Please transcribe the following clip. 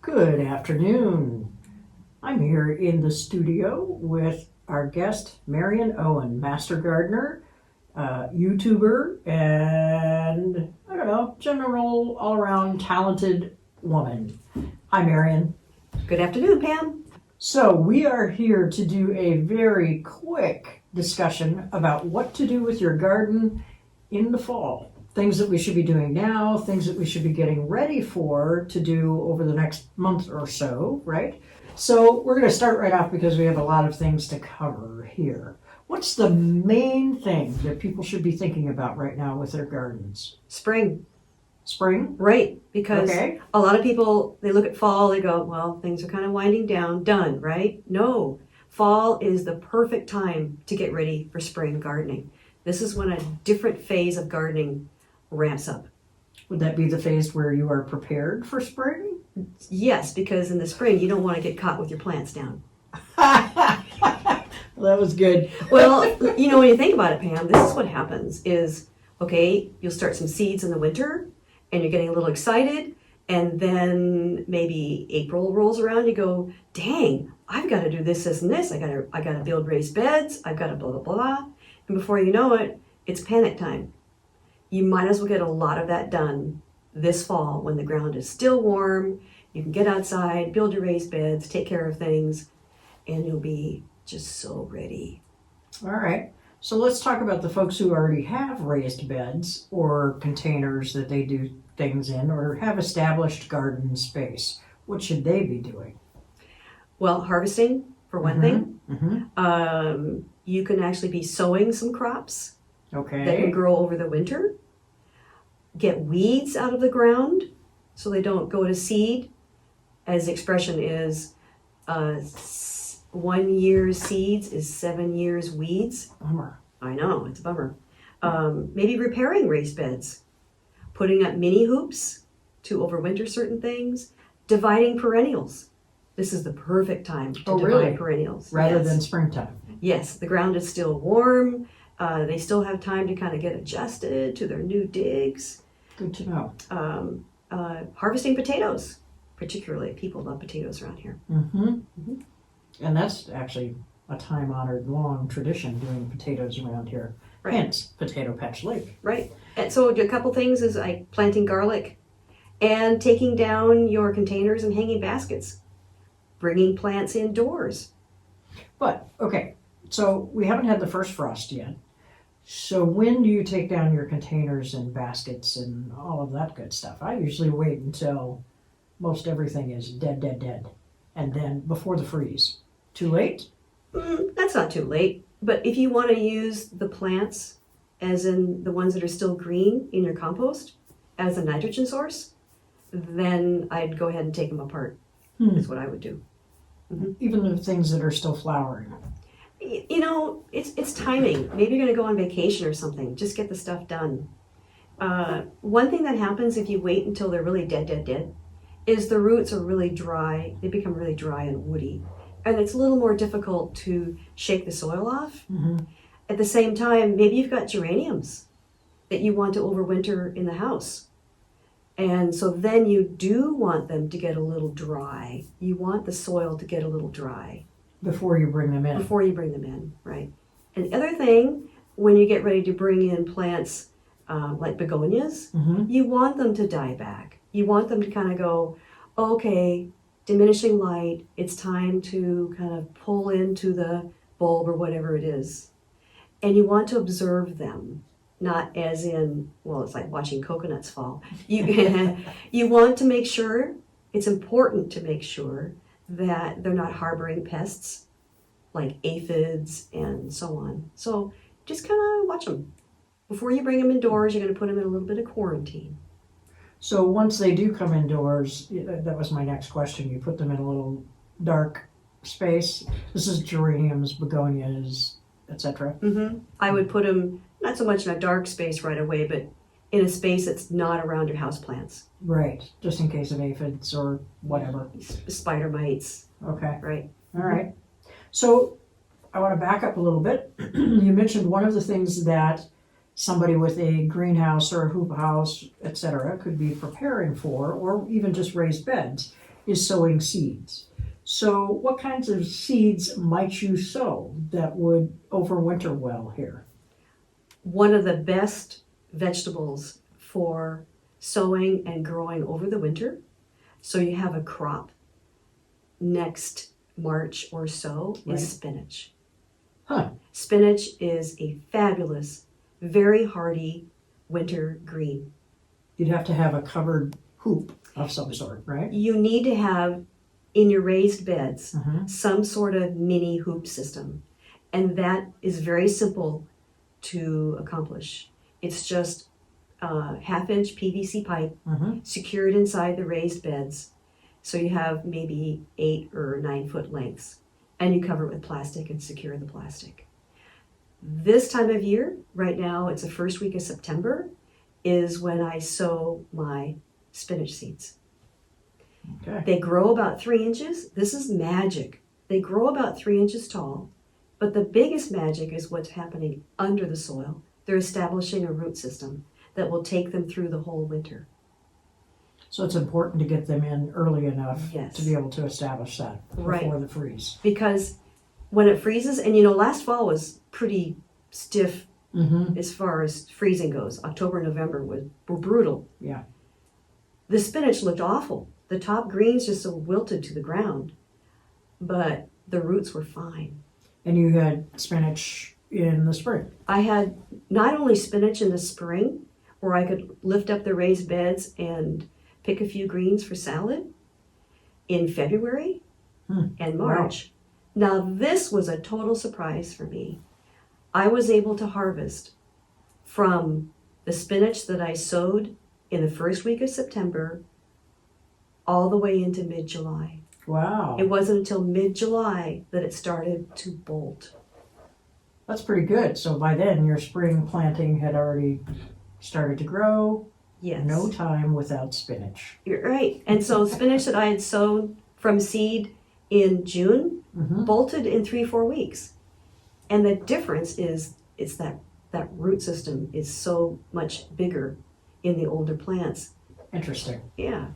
Good afternoon. I'm here in the studio with our guest, Marion Owen, master gardener, YouTuber, and I don't know, general all-around talented woman. Hi, Marion. Good afternoon, Pam. So we are here to do a very quick discussion about what to do with your garden in the fall. Things that we should be doing now, things that we should be getting ready for to do over the next month or so, right? So we're going to start right off because we have a lot of things to cover here. What's the main thing that people should be thinking about right now with their gardens? Spring. Spring? Right, because Okay. a lot of people, they look at fall, they go, well, things are kind of winding down, done, right? No, fall is the perfect time to get ready for spring gardening. This is when a different phase of gardening ramps up. Would that be the phase where you are prepared for spring? Yes, because in the spring, you don't want to get caught with your plants down. That was good. Well, you know, when you think about it, Pam, this is what happens is, okay, you'll start some seeds in the winter and you're getting a little excited. And then maybe April rolls around, you go, dang, I've got to do this, this, and this. I got to build raised beds. I've got to blah, blah, blah. And before you know it, it's panic time. You might as well get a lot of that done this fall when the ground is still warm. You can get outside, build your raised beds, take care of things, and you'll be just so ready. All right. So let's talk about the folks who already have raised beds or containers that they do things in or have established garden space. What should they be doing? Well, harvesting, for one thing. Mm-hmm. You can actually be sowing some crops that can Okay. grow over the winter. Get weeds out of the ground so they don't go to seed. As the expression is, 1 year's seeds is 7 years weeds. Bummer. I know, it's a bummer. Maybe repairing raised beds, putting up mini hoops to overwinter certain things, dividing perennials. This is the perfect time to divide really? perennials. Rather Yes. than springtime. Yes, the ground is still warm. They still have time to kind of get adjusted to their new digs. Good to know. Harvesting potatoes, particularly. People love potatoes around here. Mm-hmm. Mhm. And that's actually a time-honored, long tradition doing potatoes around here. Right. Hence, Potato Patch Lake. Right. And so a couple things is like planting garlic and taking down your containers and hanging baskets. Bringing plants indoors. But, okay, so we haven't had the first frost yet. So when do you take down your containers and baskets and all of that good stuff? I usually wait until most everything is dead. And then before the freeze. Too late? That's not too late. But if you want to use the plants, as in the ones that are still green in your compost, as a nitrogen source, then I'd go ahead and take them apart. That's what I would do. Even the things that are still flowering. You know, it's timing. Maybe you're going to go on vacation or something. Just get the stuff done. One thing that happens if you wait until they're really dead, is the roots are really dry. They become really dry and woody. And it's a little more difficult to shake the soil off. Mm-hmm. At the same time, maybe you've got geraniums that you want to overwinter in the house. And so then you do want them to get a little dry. You want the soil to get a little dry Before you bring them in. before you bring them in, right? And the other thing, when you get ready to bring in plants like begonias, Mm-hmm. you want them to die back. You want them to kind of go, okay, diminishing light, it's time to kind of pull into the bulb or whatever it is. And you want to observe them, not as in, well, it's like watching coconuts fall. You want to make sure, it's important to make sure that they're not harboring pests like aphids and so on. So just kind of watch them. Before you bring them indoors, you're going to put them in a little bit of quarantine. So once they do come indoors, that was my next question. You put them in a little dark space. This is geraniums, begonias, etc. I would put them not so much in a dark space right away, but in a space that's not around your houseplants. Right, just in case of aphids or whatever. Spider mites, Okay, right? all right. So I want to back up a little bit. You mentioned one of the things that somebody with a greenhouse or a hoop house, etc., could be preparing for, or even just raised beds, is sowing seeds. So what kinds of seeds might you sow that would overwinter well here? One of the best vegetables for sowing and growing over the winter, so you have a crop next March or so, Right. is spinach. Huh. Spinach is a fabulous, very hardy winter green. You'd have to have a covered hoop of some sort, right? You need to have in your raised beds Mhm. some sort of mini hoop system, and that is very simple to accomplish. It's just a half-inch PVC pipe Mhm. secured inside the raised beds, so you have maybe 8 or 9 foot lengths, and you cover it with plastic and secure the plastic. This time of year, right now, it's the first week of September, is when I sow my spinach seeds. Okay. They grow about 3 inches. This is magic. They grow about 3 inches tall, but the biggest magic is what's happening under the soil. They're establishing a root system that will take them through the whole winter. So it's important to get them in early enough Yes. to be able to establish that before Right. the freeze. Because when it freezes, and last fall was pretty stiff Mm-hmm. as far as freezing goes. October, November were brutal. Yeah. The spinach looked awful. The top greens just wilted to the ground, but the roots were fine. And you had spinach in the spring. I had not only spinach in the spring, where I could lift up the raised beds and pick a few greens for salad, in February and March. Now this was a total surprise for me. I was able to harvest from the spinach that I sowed in the first week of September all the way into mid-July. Wow. It wasn't until mid-July that it started to bolt. That's pretty good. So by then your spring planting had already started to grow. Yes. No time without spinach. You're right. And so spinach that I had sown from seed in June Mm-hmm. bolted in 3-4 weeks. And the difference is it's that root system is so much bigger in the older plants. Interesting. Yeah.